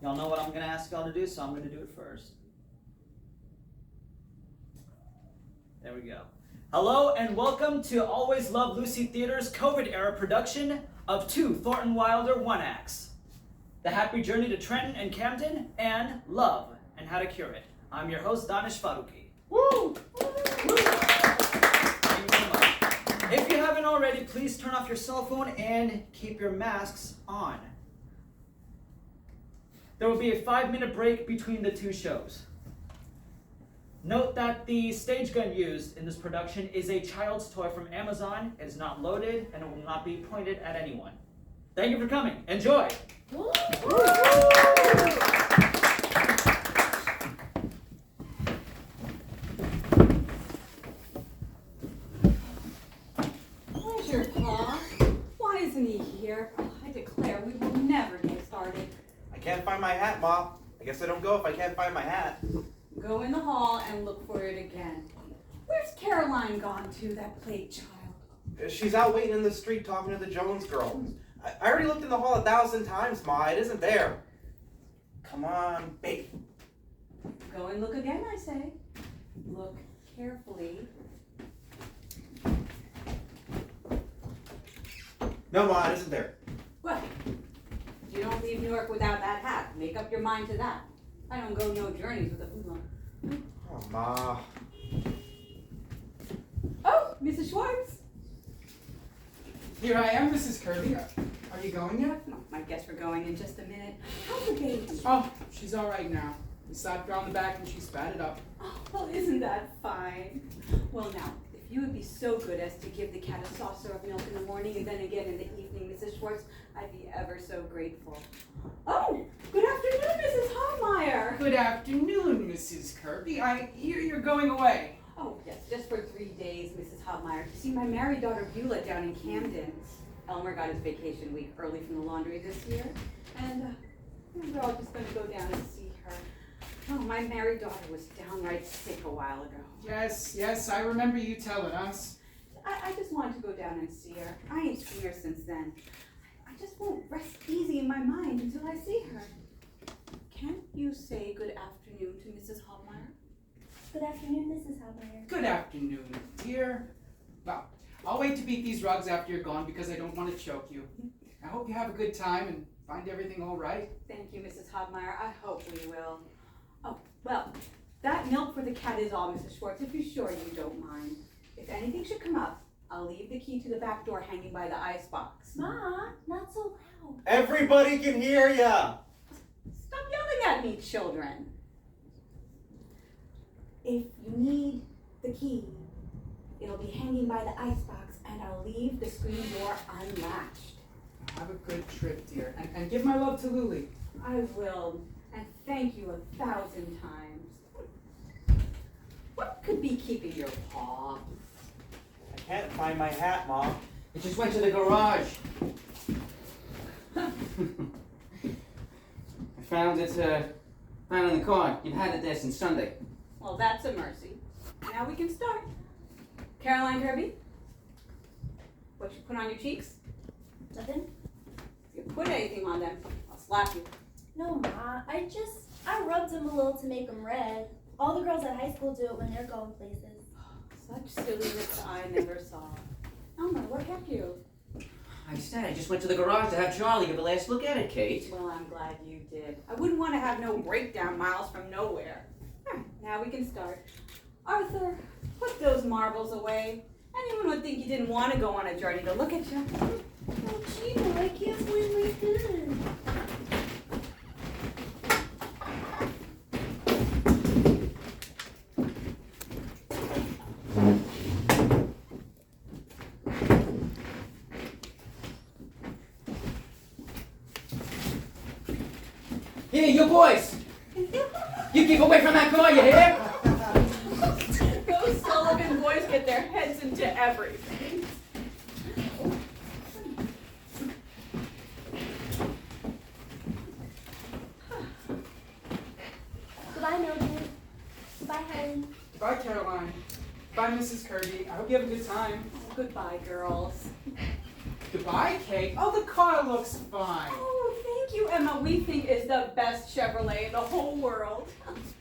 Y'all know what I'm going to ask y'all to do, so I'm going to do it first. There we go. Hello and welcome to Always Love Lucy Theater's COVID-era production of 2 Thornton Wilder one-acts. The Happy Journey to Trenton and Camden, and Love and How to Cure It. I'm your host, Danish Farooqui. Woo! Woo! Thank you very much. If you haven't already, please turn off your cell phone and keep your masks on. There will be a 5-minute break between the 2 shows. Note that the stage gun used in this production is a child's toy from Amazon. It is not loaded and it will not be pointed at anyone. Thank you for coming. Enjoy! Woo! Where's your pa? Why isn't he here? I declare we will never get started. I can't find my hat, Ma. I guess I don't go if I can't find my hat. Go in the hall and look for it again. Where's Caroline gone to, that plague child? She's out waiting in the street talking to the Jones girl. I already looked in the hall 1,000 times, Ma. It isn't there. Come on, baby. Go and look again, I say. Look carefully. No, Ma, it isn't there. Well, you don't leave New York without that hat. Make up your mind to that. I don't go no journeys with a Beulah. Oh, Ma. Oh, Mrs. Schwartz. Here I am, Mrs. Kirby. Are you going yet? Oh, I guess we're going in just a minute. How's the baby? Oh, she's all right now. We slapped her on the back and she spat it up. Oh, well, isn't that fine? Well, now, if you would be so good as to give the cat a saucer of milk in the morning and then again in the evening, Mrs. Schwartz, I'd be ever so grateful. Oh, good afternoon, Mrs. Hoffmeyer. Good afternoon, Mrs. Kirby. I hear you're going away. Oh, yes, just for 3 days, Mrs. Hoffmeyer, to see my married daughter Beulah down in Camden. Elmer got his vacation week early from the laundry this year, and we're all just going to go down and see her. Oh, my married daughter was downright sick a while ago. Yes, I remember you telling us. I just wanted to go down and see her. I ain't seen her since then. I just won't rest easy in my mind until I see her. Can't you say good afternoon to Mrs. Hoffmeyer? Good afternoon, Mrs. Hoffmeyer. Good afternoon, dear. Well, I'll wait to beat these rugs after you're gone because I don't want to choke you. I hope you have a good time and find everything all right. Thank you, Mrs. Hoffmeyer. I hope we will. Oh, well, that milk for the cat is all, Mrs. Schwartz, if you're sure you don't mind. If anything should come up, I'll leave the key to the back door hanging by the icebox. Ma, not so loud. Everybody can hear ya. Stop yelling at me, children. If you need the key, it'll be hanging by the icebox, and I'll leave the screen door unlatched. Have a good trip, dear. And give my love to Luli. I will, and thank you 1,000 times. What could be keeping your paw? I can't find my hat, Ma. It just went to the garage. I found it in the car. You've had it there since Sunday. Well, that's a mercy. Now we can start. Caroline Kirby, what you put on your cheeks? Nothing? If you put anything on them, I'll slap you. No, Ma. I rubbed them a little to make them red. All the girls at high school do it when they're going places. Such silliness I never saw. Elmer, what kept you? I said I just went to the garage to have Charlie give a last look at it, Kate. Well, I'm glad you did. I wouldn't want to have no breakdown miles from nowhere. Now we can start. Arthur, put those marbles away. Anyone would think you didn't want to go on a journey to look at you. Oh, Gina, I can't believe we did. Here, you boys! You keep away from that car, you hear? Those Sullivan boys get their heads into everything. Goodbye, Mildred. Goodbye, Helen. Bye, Caroline. Bye, Mrs. Kirby. I hope you have a good time. Goodbye, girls. Goodbye, Kate. Oh, the car looks fine. Oh, thank you, Emma. We think it's the best Chevrolet in the whole world.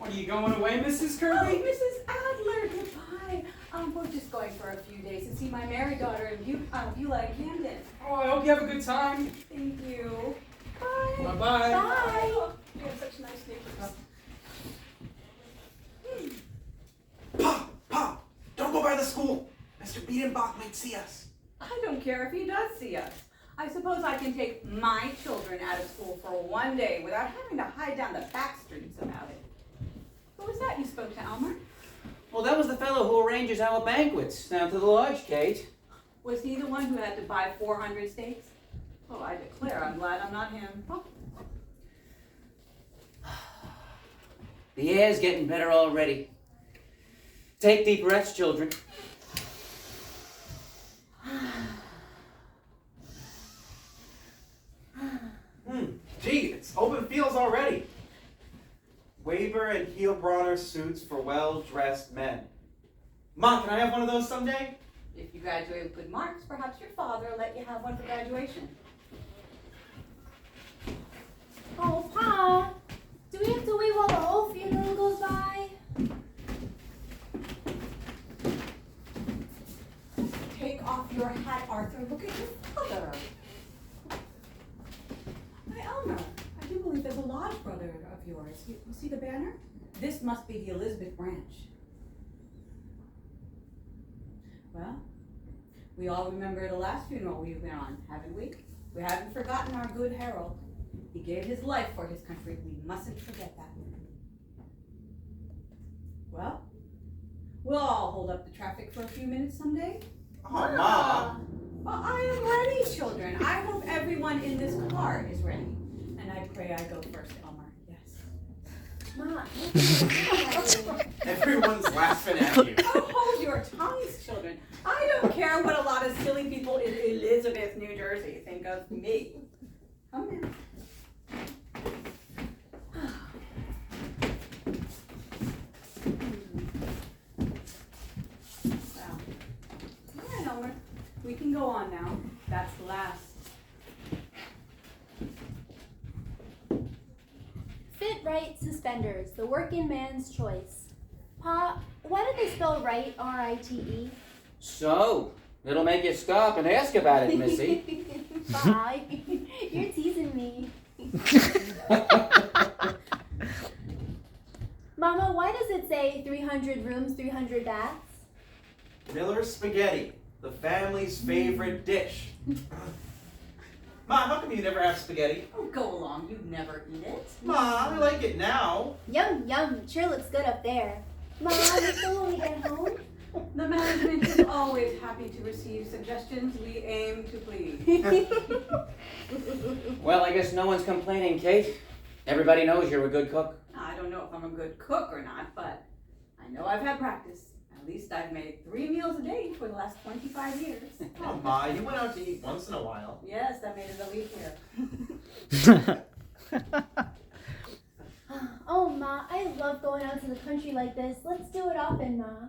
Are you going away, Mrs. Oh, Kirby? Mrs. Adler, goodbye. We're just going for a few days to see my married daughter in Beulah and Camden. Oh, I hope you have a good time. Thank you. Bye. Bye-bye. Bye. Oh, you have such nice neighbors. Pa! Don't go by the school. Mr. Biedenbach might see us. I don't care if he does see us. I suppose I can take my children out of school for one day without having to hide down the back streets about it. Who was that you spoke to, Elmer? Well, that was the fellow who arranges our banquets down to the lodge, Kate. Was he the one who had to buy 400 steaks? Oh, I declare, I'm glad I'm not him. Oh, The air's getting better already. Take deep breaths, children. Gee, it's open fields already. Weber and Heilbronner suits for well-dressed men. Ma, can I have one of those someday? if you graduate with good marks, perhaps your father will let you have one for graduation. Oh, Pa, do we have to wait while the whole funeral goes by? Take off your hat, Arthur. Look at your father. Hi, Elmer. I do believe there's a lodge brother of yours. You see the banner? This must be the Elizabeth branch. Well, we all remember the last funeral we went on, haven't we? We haven't forgotten our good Harold. He gave his life for his country. We mustn't forget that. Well, we'll all hold up the traffic for a few minutes someday. Oh, Ma. Well, I am ready, children. I hope everyone in this car is ready. And I pray I go first, Elmer. Yes. Ma, Everyone's laughing at you. Oh, hold your tongues, children. I don't care what a lot of silly people in Elizabeth, New Jersey think of me. Come in. Well, all right, Elmer. We can go on now. That's the last. fit right suspenders, the working man's choice. Pa, why did they spell right, R-I-T-E? So, it'll make you stop and ask about it, Missy. Pa, you're teasing me. Mama, why does it say 300 rooms, 300 baths? Miller's spaghetti, the family's favorite dish. Ma, how come you never have spaghetti? Oh, go along. You never eat it. Ma, I like it now. Yum, yum, sure looks good up there. Mom, you still when we get home? The management is always happy to receive suggestions. We aim to please. Well, I guess no one's complaining, Kate. Everybody knows you're a good cook. I don't know if I'm a good cook or not, but I know I've had practice. At least I've made 3 meals a day for the last 25 years. Oh, Ma, you went out to eat once in a while. Yes, I made it a leap year. Oh, Ma, I love going out to the country like this. Let's do it often, Ma.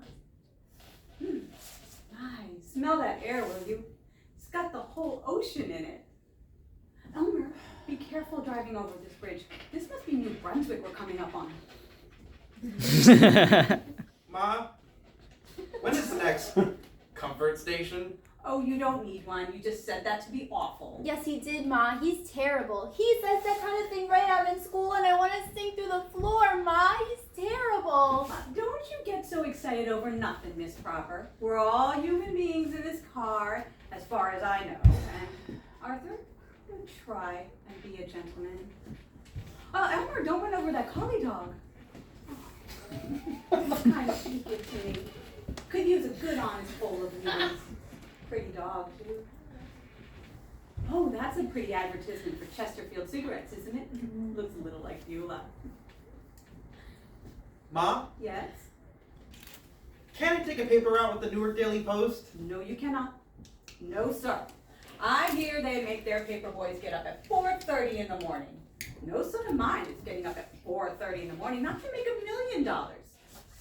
Nice. Smell that air, will you? It's got the whole ocean in it. Elmer, be careful driving over this bridge. This must be New Brunswick we're coming up on. Ma, when is the next comfort station? Oh, you don't need one. You just said that to be awful. Yes, he did, Ma. He's terrible. He says that kind of thing right out in school, and I want to sink through the floor, Ma. He's terrible. Don't you get so excited over nothing, Miss Proper. We're all human beings in this car, as far as I know. And Arthur, you try and be a gentleman. Oh, Elmer, don't run over that collie dog. He's kind of stupid to me. Could use a good honest bowl of noodles. Pretty dog, too. Oh, that's a pretty advertisement for Chesterfield cigarettes, isn't it? Looks a little like Beulah. Ma, Yes? can I take a paper out with the Newark Daily Post? No, you cannot. No, sir. I hear they make their paper boys get up at 4:30 in the morning. No son of mine is getting up at 4:30 in the morning, not to make $1 million.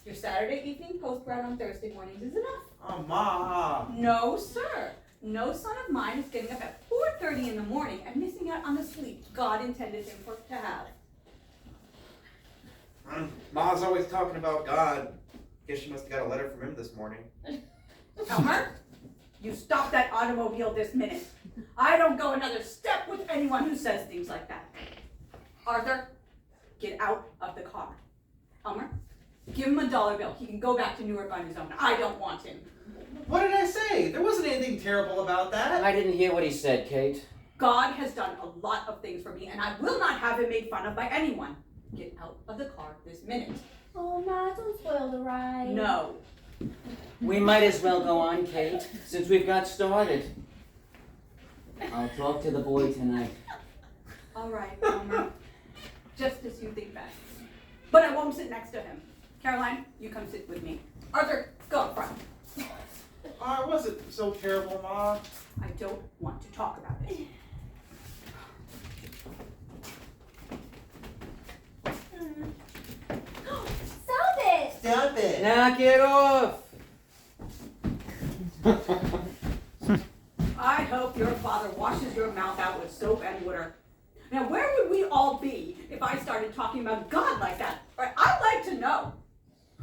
Your Saturday evening post route on Thursday mornings is enough. Oh, Ma. No, sir. No son of mine is getting up at 4:30 in the morning and missing out on the sleep God intended him to have. Ma's always talking about God. Guess she must have got a letter from him this morning. Elmer, you stop that automobile this minute. I don't go another step with anyone who says things like that. Arthur, get out of the car. Elmer, give him a $1 bill. He can go back to Newark on his own. I don't want him. What did I say? There wasn't anything terrible about that. I didn't hear what he said, Kate. God has done a lot of things for me, and I will not have him made fun of by anyone. Get out of the car this minute. Oh, Ma, don't spoil the ride. No. We might as well go on, Kate, since we've got started. I'll talk to the boy tonight. All right, Elmer. Just as you think best. But I won't sit next to him. Caroline, you come sit with me. Arthur, go up front. It wasn't so terrible, Ma. I don't want to talk about it. Stop it! Stop it. Knock it off! I hope your father washes your mouth out with soap and water. Now, where would we all be if I started talking about God like that? Or I'd like to know.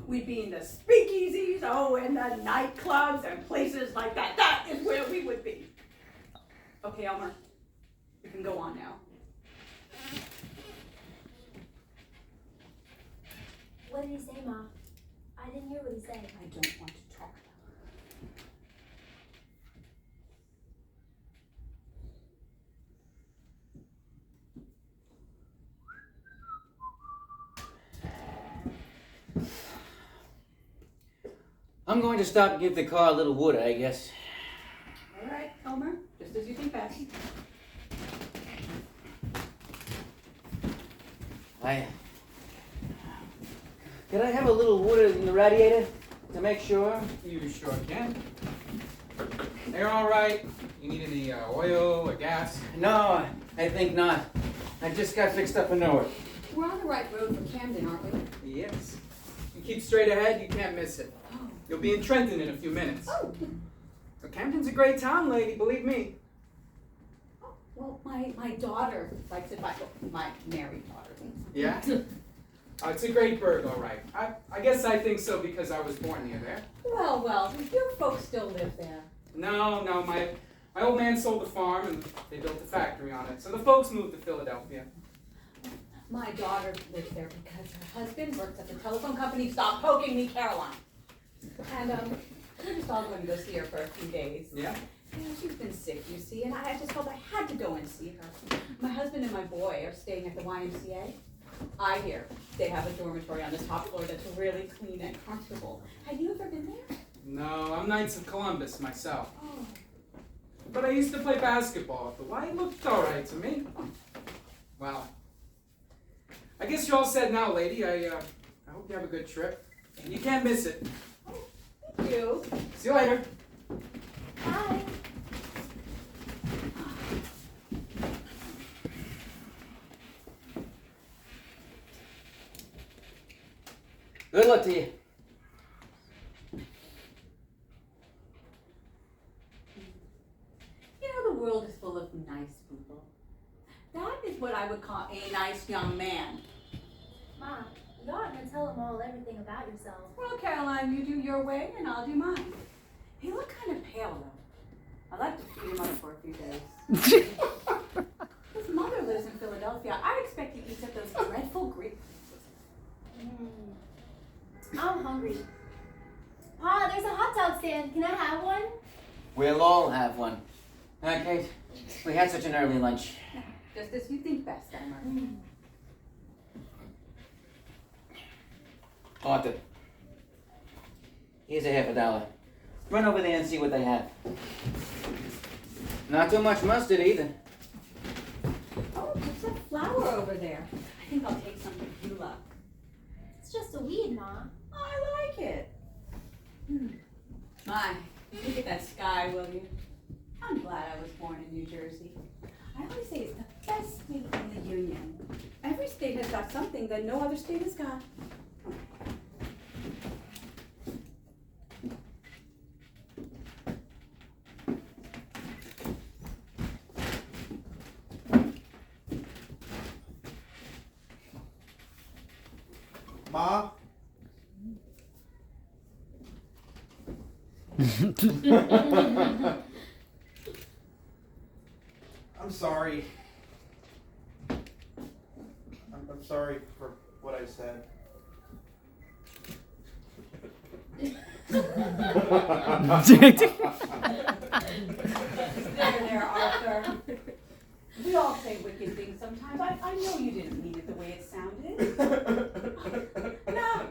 We'd be in the speakeasies, and the nightclubs and places like that. That is where we would be. Okay, Elmer, you can go on now. What did he say, Ma? I didn't hear what he said. I don't want to talk about it. I'm going to stop and give the car a little wood, I guess. All right, Elmer, just as you think best. Could I have a little wood in the radiator to make sure? You sure can. They're all right. You need any oil or gas? No, I think not. I just got fixed up in Newark. We're on the right road for Camden, aren't we? Yes. You keep straight ahead, you can't miss it. Oh. You'll be in Trenton in a few minutes. Oh. Camden's a great town, lady, believe me. Well, my daughter likes it, my married daughter. Yeah? It's a great burg, all right. I guess I think so because I was born near there. Well, your folks still live there. No, my old man sold the farm and they built a factory on it. So the folks moved to Philadelphia. My daughter lives there because her husband works at the telephone company. Stop poking me, Caroline. And we're just all going to go see her for a few days. Yeah? Yeah, she's been sick, you see, and I just felt I had to go and see her. My husband and my boy are staying at the YMCA. I hear they have a dormitory on the top floor that's really clean and comfortable. Have you ever been there? No, I'm Knights of Columbus myself. Oh. But I used to play basketball at the Y. It looked all right to me. Well, I guess you're all set now, lady. I hope you have a good trip. You can't miss it. Thank you. See you later. Bye. Good luck to you. You know, the world is full of nice people. That is what I would call a nice young man. Ma, you ought to tell them all everything about yourself. Well, Caroline, you do your way and I'll do mine. He looked kind of pale, though. I'd like to feed him up for a few days. His mother lives in Philadelphia. I expect he eats at those dreadful Greek places. I'm hungry. Pa, there's a hot dog stand. Can I have one? We'll all have one. Kate, we had such an early lunch. Just as you think best, Emma. Arthur, here's a $50. Run over there and see what they have. Not too much mustard either. Oh, there's a flower over there. I think I'll take some to Beulah. It's just a weed, Ma. I like it. My, look at that sky, will you? I'm glad I was born in New Jersey. I always say it's the best state in the Union. Every state has got something that no other state has got. I'm sorry. I'm sorry for what I said. There, Arthur. We all say wicked things sometimes. I know you didn't mean it the way it sounded.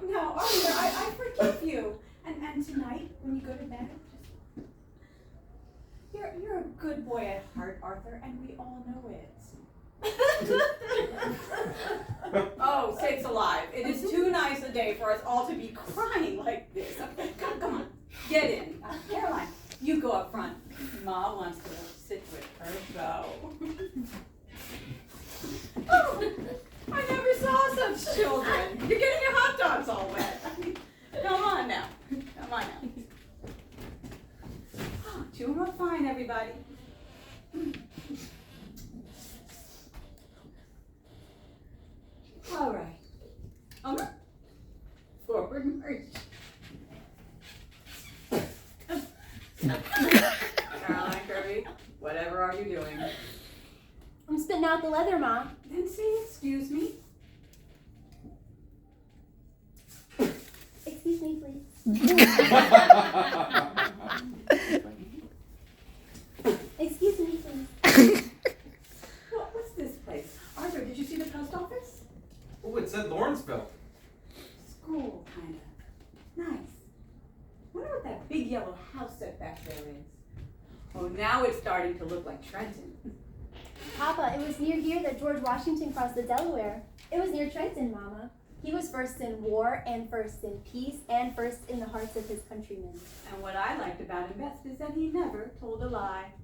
No, Arthur, I forgive you. And tonight, when you go to bed, you're a good boy at heart, Arthur, and we all know it. Oh, sakes alive. It is too nice a day for us all to be crying like this. Come on, get in. Caroline, you go up front. Ma wants to sit with her beau. Oh, I never saw such children. You're getting your hot dogs all wet. Come on now. Doing real fine, everybody. All right. Forward march. Caroline, Kirby, whatever are you doing? I'm spitting out the leather, Mom. Then say excuse me. Excuse me, please. Excuse me, please. What's this place? Arthur, did you see the post office? Oh, it said Lawrenceville. School, kind of. Nice. Wonder what that big yellow house set back there is. Oh, now it's starting to look like Trenton. Papa, it was near here that George Washington crossed the Delaware. It was near Trenton, Mama. He was first in war, and first in peace, and first in the hearts of his countrymen. And what I liked about him best is that he never told a lie.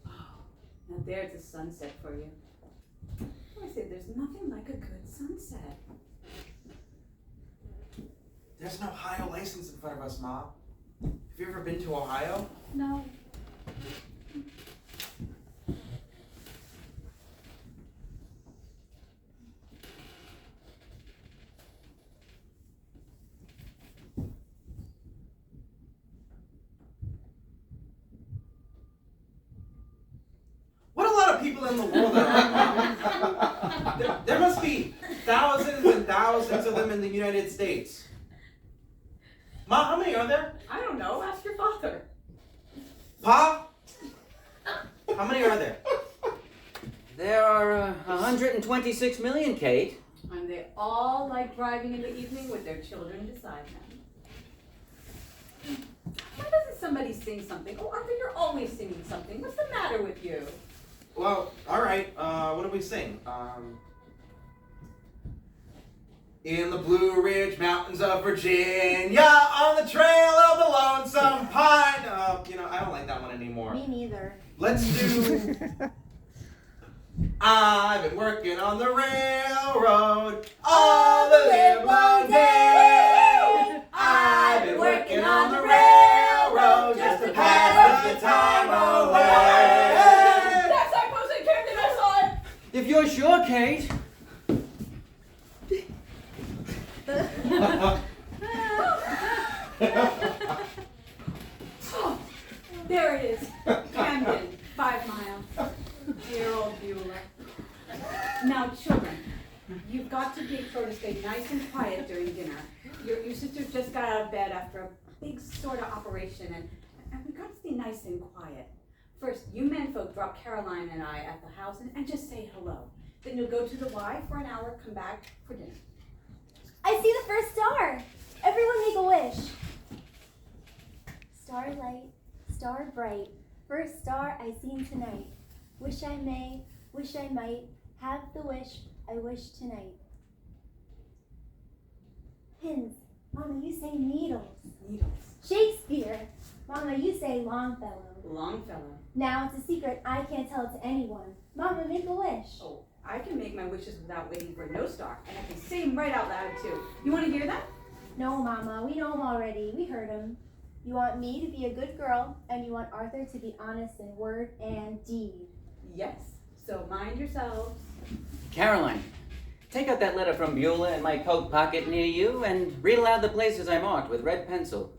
Oh, now there's a sunset for you. I said there's nothing like a good sunset. There's an Ohio license in front of us, Ma. Have you ever been to Ohio? No. What a lot of people in the world there are, Ma. There must be thousands and thousands of them in the United States. Ma, how many are there? I don't know. Ask your father. Pa? How many are there? There are 126 million, Kate. And they all like driving in the evening with their children beside them. Why doesn't somebody sing something? Oh, Arthur, you're always singing something. What's the matter with you? Well, all right. What do we sing? In the Blue Ridge Mountains of Virginia, on the trail of the lonesome pine. I don't like that one anymore. Me neither. Let's do. I've been working on the railroad all the livelong day. I've been working on the railroad just to pass the time away. That's that post in Camden, I saw it. If you're sure, Kate. Oh, there it is. Camden, 5 miles. Dear old Beulah. Now, children, you've got to make sure to stay nice and quiet during dinner. Your sister just got out of bed after a big sort of operation, and we've got to stay nice and quiet. First, you menfolk drop Caroline and I at the house and just say hello. Then you'll go to the Y for an hour, come back for dinner. I see the first star. Everyone make a wish. Starlight, star bright, first star I seen tonight. Wish I may, wish I might, have the wish I wish tonight. Pins, Mama, you say needles. Needles. Shakespeare, Mama, you say Longfellow. Longfellow. Now it's a secret, I can't tell it to anyone. Mama, make a wish. Oh, I can make my wishes without waiting for no star, and I can say them right out loud too. You want to hear that? No, Mama, we know him already. We heard him. You want me to be a good girl, and you want Arthur to be honest in word and deed. Yes. So mind yourselves. Caroline, take out that letter from Beulah in my coat pocket near you and read aloud the places I marked with red pencil.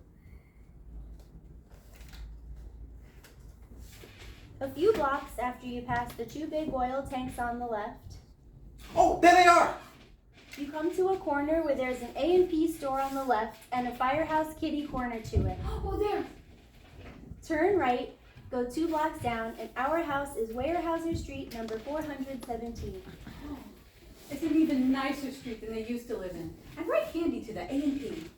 A few blocks after you pass the two big oil tanks on the left, Oh, there they are! you come to a corner where there's an A&P store on the left and a Firehouse Kitty corner to it. Oh, there. Turn right, go 2 blocks down, and our house is Weyerhaeuser Street, number 417. It's an even nicer street than they used to live in. And right handy to the A&P.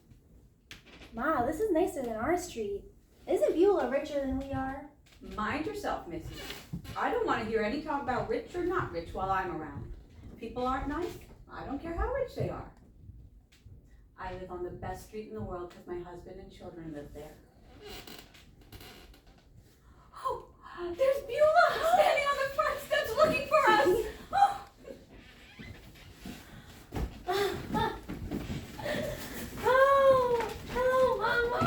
Ma, this is nicer than our street. Isn't Beulah richer than we are? Mind yourself, Missy. I don't want to hear any talk about rich or not rich while I'm around. If people aren't nice, I don't care how rich they are. I live on the best street in the world because my husband and children live there. Oh, there's Beulah standing on the front steps looking for us. Oh, hello, Mama.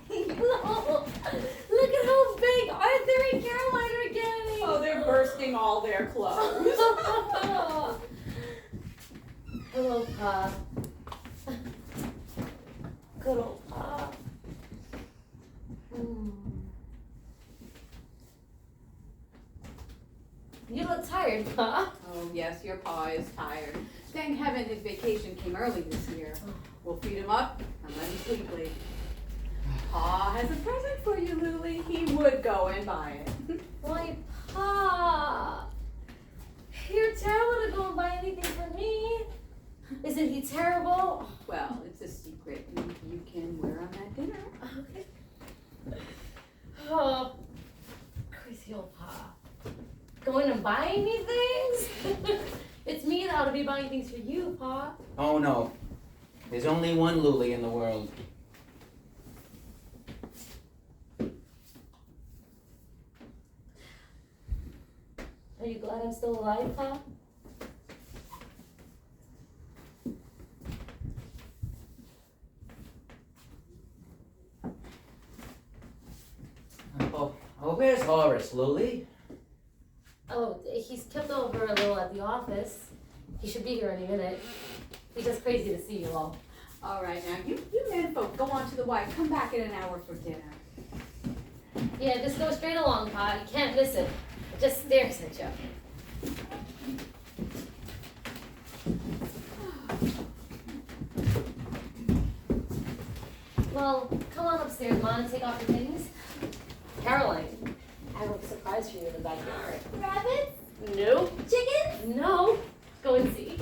Hello. Look at how big Arthur and Caroline are getting. Oh, they're bursting all their clothes. Hello, Pa. Good old Pa. You look tired, Pa. Oh, yes, your pa is tired. Thank heaven his vacation came early this year. We'll feed him up and let him sleep late. Pa has a present for you, Lily. He would go and buy it. Why, Pa? You're terrible to go and buy anything for me. Isn't he terrible? Well, it's a secret. You can wear him at dinner. Okay. Oh, crazy old Pa. Going and buying me things? It's me that ought to be buying things for you, Pa. Oh no. There's only one Luli in the world. Are you glad I'm still alive, Pa? Oh, where's Horace, Luli? Oh, he's kept over a little at the office. He should be here any minute. He's just crazy to see you all. All right, now, you men folk, go on to the wife. Come back in an hour for dinner. Yeah, just go straight along, Pa. You can't miss it. It just stares at you. Well, come on upstairs, Ma, and take off your things. Caroline, I have a surprise for you in the backyard. Rabbits? No. Chickens? No. Go and see.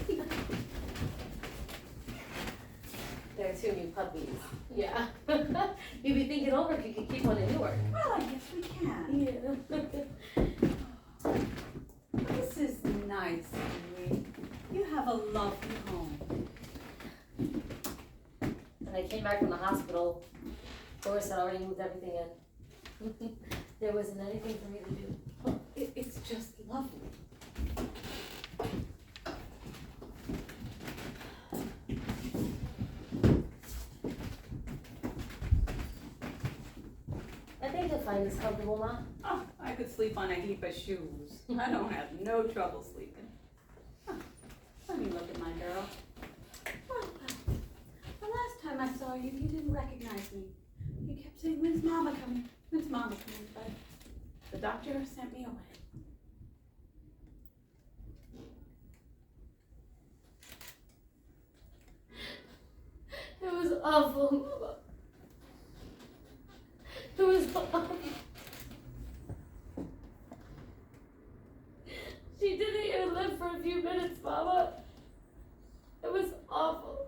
There are 2 new puppies. Yeah. You'd be thinking over if you could keep one in Newark. Well, I guess we can. Yeah. This is nice, Louie. You have a lovely home. When I came back from the hospital, Doris had already moved everything in. There wasn't anything for me to do. It's just lovely. I think you'll find this comfortable, Ma. Oh, I could sleep on a heap of shoes. I don't have no trouble sleeping. Huh. Let me look at my girl. Well, the last time I saw you, you didn't recognize me. You kept saying, "When's Mama coming? When's Mama coming?" But the doctor sent me away. It was awful, Mama. It was awful. She didn't even live for a few minutes, Mama. It was awful.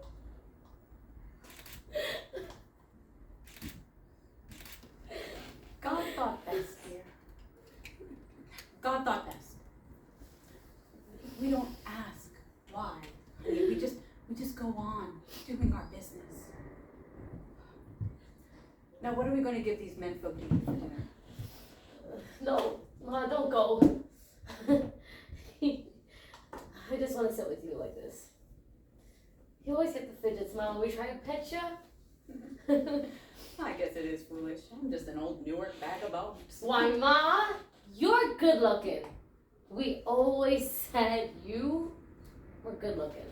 God thought best, dear. God thought best. We don't ask why. I mean, we just go on doing our business. Now, what are we going to give these men folk to eat for dinner? No, Ma, don't go. I just want to sit with you like this. You always get the fidgets, Ma, when we try to pet you. I guess it is foolish. I'm just an old Newark bag of bones. Why, Ma? You're good looking. We always said you were good looking.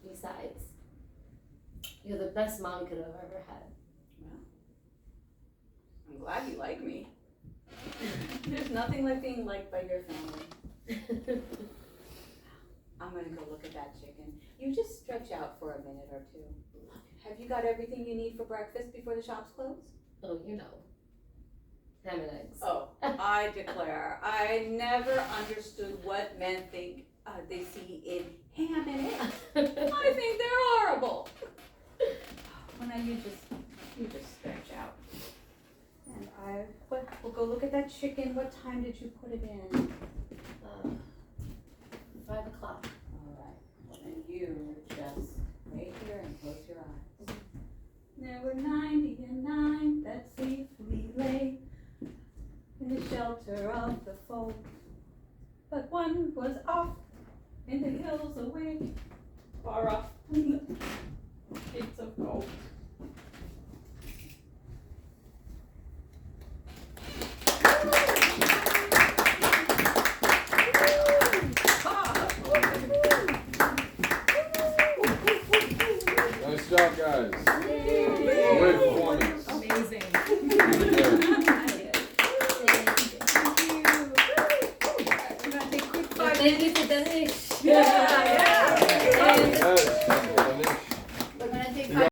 Besides, you're the best mom we could have ever had. Well, I'm I'm glad you like me. There's nothing like being liked by your family. I'm gonna go look at that chicken. You just stretch out for a minute or two. Have you got everything you need for breakfast before the shops close? Oh, you know. Ham and eggs. Oh, I declare, I never understood what men think they see in ham and eggs. I think they're horrible. Well, now you just stretch out. And we'll go look at that chicken. What time did you put it in? 5 o'clock. All right. And you just wait here and close your eyes. There were 99 that safely lay in the shelter of the fold, but one was off in the hills away, far off in the gates of gold. Nice job, guys. Great performance. Amazing. We're gonna take a quick 5 Thank you